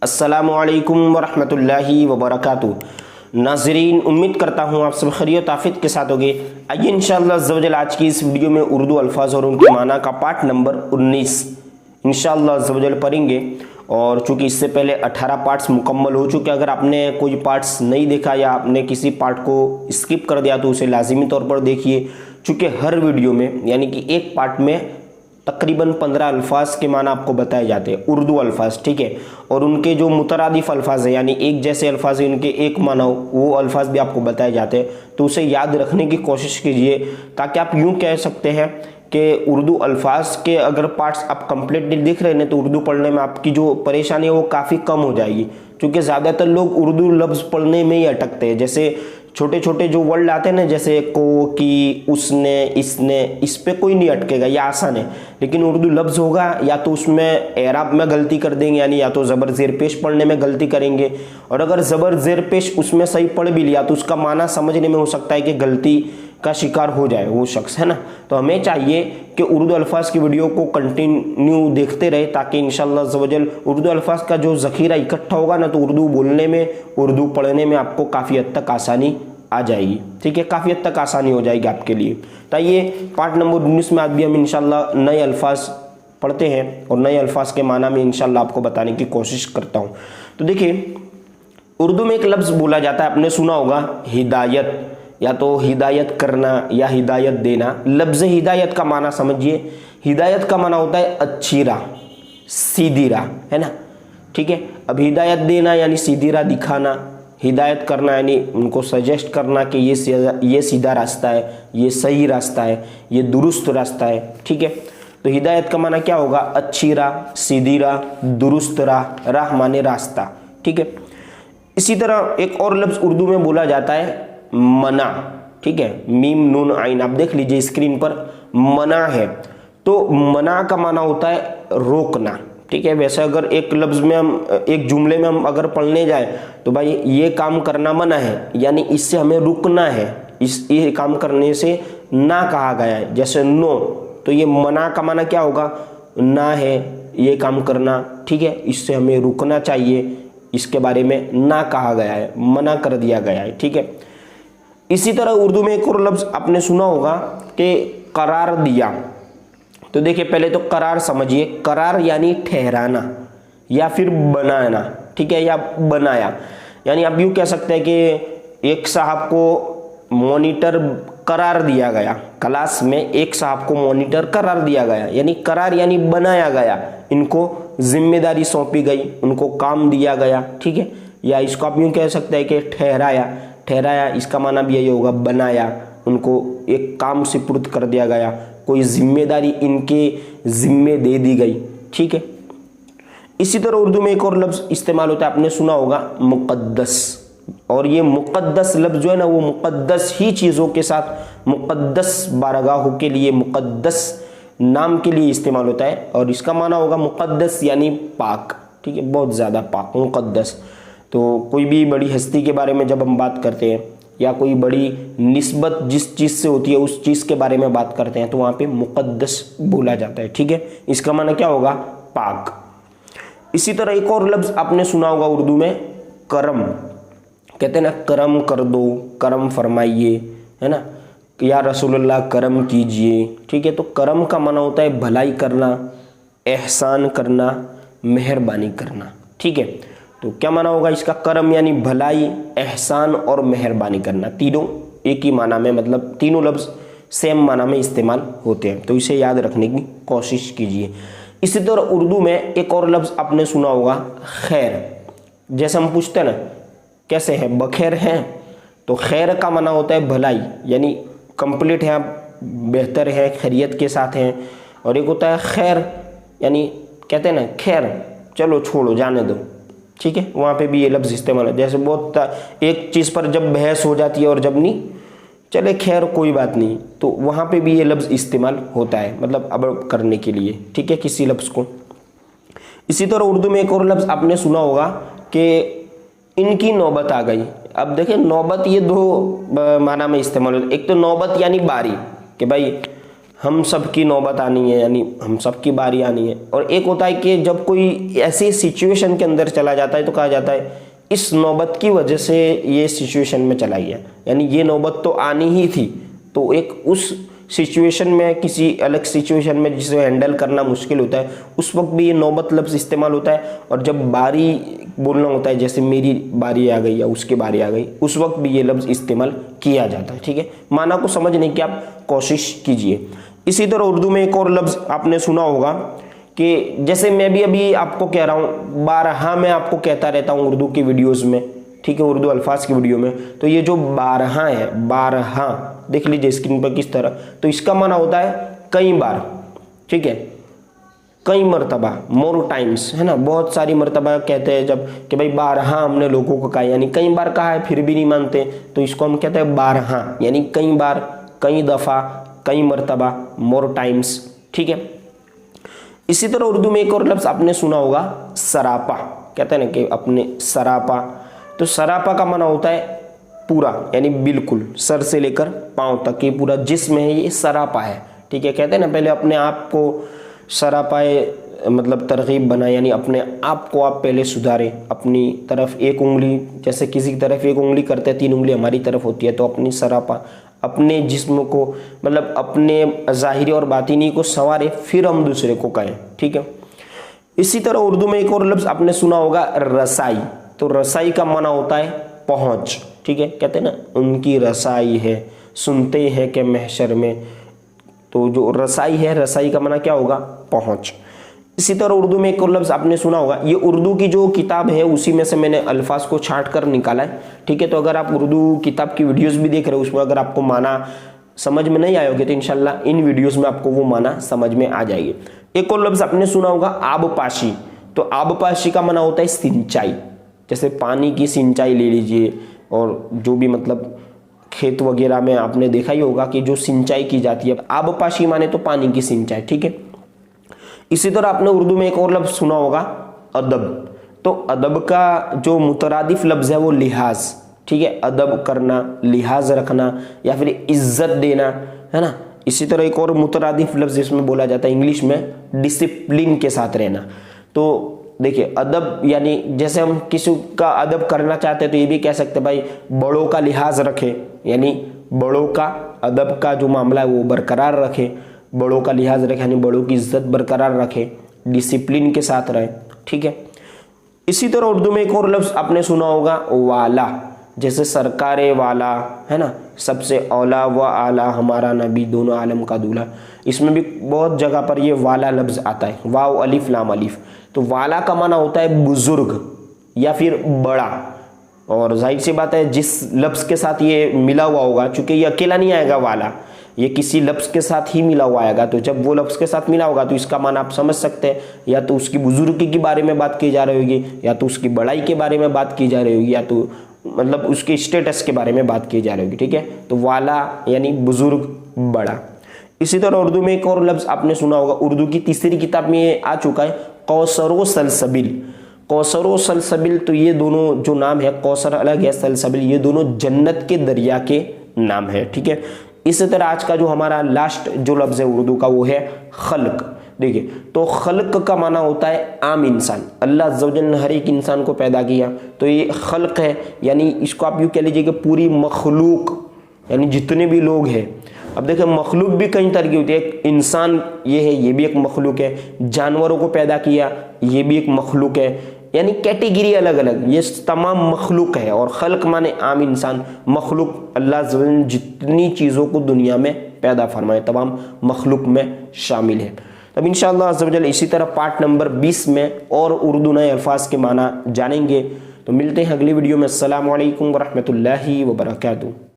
अस्सलामुअलैकुम वरहमतुल्लाहि वबरकातुहू। नाज़रीन, उम्मीद करता हूँ आप सब खैरियत आफियत के साथ होंगे। आइए इंशाअल्लाह अज़्ज़ व जल आज की इस वीडियो में उर्दू अल्फाज और उनके माना का पार्ट नंबर 19 इंशाअल्लाह अज़्ज़ व जल पढ़ेंगे। और चूँकि इससे पहले 18 पार्ट्स मुकम्मल हो चुके, अगर आपने कोई पार्ट्स नहीं देखा या आपने किसी पार्ट को स्किप कर दिया तो उसे लाजिमी तौर पर देखिए। चूँकि हर वीडियो में यानी कि एक पार्ट में तकरीबन 15 अल्फाज के माना आपको बताए जाते हैं, उर्दू अल्फाज, ठीक है। और उनके जो मुतरादिफ अल्फाज है यानी एक जैसे अल्फाज है, उनके एक माना हो, वो अल्फाज भी आपको बताए जाते हैं। तो उसे याद रखने की कोशिश कीजिए ताकि आप यूँ कह सकते हैं कि उर्दू अल्फाज के अगर पार्ट्स आप कंप्लीटली दिख रहे हैं तो उर्दू पढ़ने में आपकी जो परेशानी है वो काफ़ी कम हो जाएगी। क्योंकि ज़्यादातर लोग उर्दू लफ्ज़ पढ़ने में ही अटकते हैं। जैसे छोटे छोटे जो वर्ड आते हैं ना, जैसे को, की, उसने, इसने, इस पे कोई नहीं अटकेगा, ये आसान है। लेकिन उर्दू लफ्ज़ होगा या तो उसमें एराब में गलती कर देंगे, यानी या तो ज़बर ज़ेर पेश पढ़ने में गलती करेंगे। और अगर ज़बर ज़ेर पेश उसमें सही पढ़ भी लिया तो उसका माना समझने में हो सकता है कि गलती का शिकार हो जाए वो शख्स, है ना। तो हमें चाहिए कि उर्दू अल्फाज की वीडियो को कंटिन्यू देखते रहे ताकि इंशाअल्लाह अज़्ज़ व जल उर्दू अल्फाज का जो ज़ख़ीरा इकट्ठा होगा ना, तो उर्दू बोलने में, उर्दू पढ़ने में आपको काफ़ी हद तक आसानी आ जाएगी, ठीक है। काफ़ी हद तक आसानी हो जाएगी आपके लिए। तो ये पार्ट नंबर 19 में आज भी हम इंशाअल्लाह नए अल्फाज पढ़ते हैं और नए अल्फाज के माना में इंशाअल्लाह आपको बताने की कोशिश करता हूँ। तो देखिए, उर्दू में एक लफ्ज़ बोला जाता है, आपने सुना होगा हिदायत, या तो हिदायत करना या हिदायत देना। लफ्ज़ हिदायत का माना समझिए। हिदायत का माना होता है अच्छी राह, सीधी राह, है ना, ठीक है। अब हिदायत देना यानी सीधी राह दिखाना, हिदायत करना यानी उनको सजेस्ट करना कि ये सीधा रास्ता है, ये सही रास्ता है, ये दुरुस्त रास्ता है, ठीक है। तो हिदायत का माना क्या होगा? अच्छी राह, सीधी राह, दुरुस्त राह। राह माने रास्ता, ठीक है। इसी तरह एक और लफ्ज़ उर्दू में बोला जाता है मना, ठीक है। मीम नून आइन, आप देख लीजिए स्क्रीन पर, मना है। तो मना का माना होता है रोकना, ठीक है। वैसे अगर एक लफ्ज़ में हम, एक जुमले में हम अगर पढ़ने जाए तो भाई ये काम करना मना है, यानी इससे हमें रुकना है, ये काम करने से ना कहा गया है, जैसे नो। तो ये मना का माना क्या होगा? ना है ये काम करना, ठीक है, इससे हमें रुकना चाहिए, इसके बारे में ना कहा गया है, मना कर दिया गया है, ठीक है। इसी तरह उर्दू में एक और लफ्ज़ आपने सुना होगा कि करार दिया। तो देखिए, पहले तो करार समझिए। करार यानी ठहराना या फिर बनाना, ठीक है, या बनाया। यानी आप यूँ कह सकते हैं कि एक साहब को मॉनिटर करार दिया गया, क्लास में एक साहब को मॉनिटर करार दिया गया, यानी करार यानी बनाया गया, इनको जिम्मेदारी सौंपी गई, उनको काम दिया गया, ठीक है। या इसको आप यूँ कह सकते हैं कि ठहराया। ठहराया इसका माना भी यही होगा, बनाया, उनको एक काम सुपुर्द कर दिया गया, कोई जिम्मेदारी इनके जिम्मे दे दी गई, ठीक है। इसी तरह उर्दू में एक और लफ्ज़ इस्तेमाल होता है, आपने सुना होगा मुक़द्दस। और ये मुक़द्दस लफ्ज़ जो है ना, वो मुक़द्दस ही चीज़ों के साथ, मुक़द्दस बारगाहों के लिए, मुक़द्दस नाम के लिए इस्तेमाल होता है। और इसका माना होगा मुक़द्दस यानी पाक, ठीक है, बहुत ज़्यादा पाक, मुक़द्दस। तो कोई भी बड़ी हस्ती के बारे में जब हम बात करते हैं या कोई बड़ी निस्बत जिस चीज़ से होती है उस चीज़ के बारे में बात करते हैं तो वहाँ पे मुक़द्दस बोला जाता है, ठीक है। इसका माना क्या होगा? पाक। इसी तरह एक और लफ्ज़ आपने सुना होगा उर्दू में, करम। कहते हैं ना, करम कर दो, करम फरमाइए, है ना, या रसूलुल्लाह करम कीजिए, ठीक है। तो करम का माना होता है भलाई करना, एहसान करना, मेहरबानी करना, ठीक है। तो क्या माना होगा इसका? करम यानी भलाई, एहसान और मेहरबानी करना, तीनों एक ही माना में, मतलब तीनों लफ्ज़ सेम माना में इस्तेमाल होते हैं। तो इसे याद रखने की कोशिश कीजिए। इसी तरह उर्दू में एक और लफ्ज़ आपने सुना होगा खैर। जैसे हम पूछते हैं ना, कैसे हैं, बखैर हैं, तो खैर का माना होता है भलाई, यानी कंप्लीट है, आप बेहतर है, खैरियत के साथ हैं। और एक होता है खैर, यानी कहते हैं ना खैर, चलो छोड़ो, जाने दो, ठीक है। वहाँ पे भी ये लफ्ज़ इस्तेमाल है। जैसे बहुत एक चीज़ पर जब बहस हो जाती है और जब नहीं, चले खैर कोई बात नहीं, तो वहाँ पे भी ये लफ्ज़ इस्तेमाल होता है, मतलब अब करने के लिए, ठीक है, किसी लफ्ज़ को। इसी तरह उर्दू में एक और लफ्ज़ आपने सुना होगा कि इनकी नौबत आ गई। अब देखिए, नौबत ये दो माना में इस्तेमाल होता है। एक तो नौबत यानी बारी, कि भाई हम सब की नौबत आनी है, यानी हम सब की बारी आनी है। और एक होता है कि जब कोई ऐसी सिचुएशन के अंदर चला जाता है तो कहा जाता है इस नौबत की वजह से ये सिचुएशन में चला गया, यानी ये नौबत तो आनी ही थी। तो एक उस सिचुएशन में, किसी अलग सिचुएशन में जिसे हैंडल करना मुश्किल होता है, उस वक्त भी ये नौबत लफ्ज़ इस्तेमाल होता है। और जब बारी बोलना होता है, जैसे मेरी बारी आ गई या उसकी बारी आ गई, उस वक्त भी ये लफ्ज़ इस्तेमाल किया जाता है। ठीक है, माना को समझने की आप कोशिश कीजिए। इसी तरह उर्दू में एक और लफ्ज़ आपने सुना होगा कि जैसे मैं भी अभी आपको कह रहा हूँ, बारहा मैं आपको कहता रहता हूँ उर्दू की वीडियोज़ में, ठीक है, उर्दू अल्फाज की वीडियो में। तो ये जो बारहा है, बारहा देख लीजिए स्क्रीन पर किस तरह, तो इसका माना होता है कई बार। ठीक है, कई मरतबा, मोर टाइम्स, है ना, बहुत सारी मरतबा कहते हैं जब कि भाई बारहा हमने लोगों को कहा, यानी कई बार कहा है फिर भी नहीं मानते, तो इसको हम कहते हैं बारहा, यानी कई बार, कई दफ़ा, कई मरतबा, मोर टाइम्स। ठीक है, इसी तरह उर्दू में एक और लफ्ज़ आपने सुना होगा सरापा, कहते हैं ना कि अपने सरापा। तो सरापा का माना होता है पूरा, यानी बिल्कुल, सर से लेकर पाँव तक ये पूरा जिस्म है, ये सरापा है। ठीक है, कहते हैं ना पहले अपने आप को सरापाए मतलब तरगीब बनाए, यानी अपने आप को आप पहले सुधारें, अपनी तरफ एक उंगली, जैसे किसी की तरफ एक उंगली करते हैं, 3 उंगली हमारी तरफ होती है, तो अपनी सरापा, अपने जिस्म को, मतलब अपने ज़ाहिरी और बातिनी को संवारे, फिर हम दूसरे को कहें। ठीक है, इसी तरह उर्दू में एक और लफ्ज़ आपने सुना होगा रसाई। तो रसाई का माना होता है पहुँच। ठीक है, कहते हैं ना उनकी रसाई है, सुनते हैं कि महशर में, तो जो रसाई है, रसाई का माना क्या होगा, पहुँच। इसी तरह उर्दू में एक और लफ्ज़ आपने सुना होगा, ये उर्दू की जो किताब है उसी में से मैंने अल्फाज को छांट कर निकाला है। ठीक है, तो अगर आप उर्दू किताब की वीडियोस भी देख रहे हो, उसमें अगर आपको माना समझ में नहीं आए होगे तो इंशाल्लाह इन वीडियोस में आपको वो माना समझ में आ जाएगी। एक और लफ्ज़ आपने सुना होगा आबपाशी। तो आबपाशी का माना होता है सिंचाई, जैसे पानी की सिंचाई ले लीजिए, और जो भी मतलब खेत वगैरह में आपने देखा ही होगा कि जो सिंचाई की जाती है, आबपाशी माने तो पानी की सिंचाई। ठीक है, इसी तरह आपने उर्दू में एक और लफ्ज़ सुना होगा अदब। तो अदब का जो मुतरादिफ लफ्ज़ है वो लिहाज। ठीक है, अदब करना, लिहाज रखना, या फिर इज्जत देना, है ना। इसी तरह एक और मुतरादिफ लफ्ज़ इसमें बोला जाता है इंग्लिश में डिसिप्लिन के साथ रहना। तो देखिए अदब, यानी जैसे हम किसी का अदब करना चाहते हैं तो ये भी कह सकते हैं भाई बड़ों का लिहाज रखे, यानी बड़ों का अदब का जो मामला है वो बरकरार रखे, बड़ों का लिहाज रखे, यानी बड़ों की इज्जत बरकरार रखे, डिसिप्लिन के साथ रहे। ठीक है, इसी तरह उर्दू में एक और लफ्ज़ आपने सुना होगा वाला, जैसे सरकारे वाला, है ना, सबसे औला व आला हमारा नबी दोनों आलम का दूल्हा। इसमें भी बहुत जगह पर ये वाला लफ्ज़ आता है, वाव अलिफ लाम अलिफ। तो वाला का माना होता है बुजुर्ग या फिर बड़ा, और जाहिर सी बात है जिस लफ्ज़ के साथ ये मिला हुआ होगा, चूंकि ये अकेला नहीं आएगा वाला, ये किसी लफ्ज़ के साथ ही मिला हुआ आएगा, तो जब वो लफ्ज़ के साथ मिला होगा तो इसका माना आप समझ सकते हैं, या तो उसकी बुजुर्गी के बारे में बात की जा रही होगी, या तो उसकी बड़ाई के बारे में बात की जा रही होगी, या तो मतलब उसके स्टेटस के बारे में बात की जा रही होगी। ठीक है, तो वाला यानी बुजुर्ग, बड़ा। इसी तरह उर्दू में एक और लफ्ज़ आपने सुना होगा, उर्दू की तीसरी किताब में ये आ चुका है, कौसर व सलसबिल। कौसर व सलसबिल, तो ये दोनों जो नाम है, कौसर अलग है, सलसबिल, ये दोनों जन्नत के दरिया के नाम है। ठीक है, इसी तरह आज का जो हमारा लास्ट जो लफ्ज़ है उर्दू का वो है खल्क। देखिए, तो खल्क का माना होता है आम इंसान। अल्लाह अज़्ज़ व जल ने हर एक इंसान को पैदा किया, तो ये खल्क है, यानी इसको आप यूँ कह लीजिए कि पूरी मखलूक, यानी जितने भी लोग हैं। अब देखिए मखलूक भी कई तरह की होती है, एक इंसान ये है, ये भी एक मखलूक है, जानवरों को पैदा किया, ये भी एक मखलूक है, यानी कैटेगरी अलग अलग, ये तमाम मखलूक है। और खल्क माने आम इंसान, मखलूक अल्लाह अज़्ज़ व जल जितनी चीज़ों को दुनिया में पैदा फरमाए तमाम मखलूक में शामिल है। तब इंशाअल्लाह अज़्ज़ व जल इसी तरह पार्ट नंबर 20 में और उर्दू नए अल्फाज के माना जानेंगे। तो मिलते हैं अगली वीडियो में। अस्सलामु अलैकुम व रहमतुल्लाहि व बरकातुहू।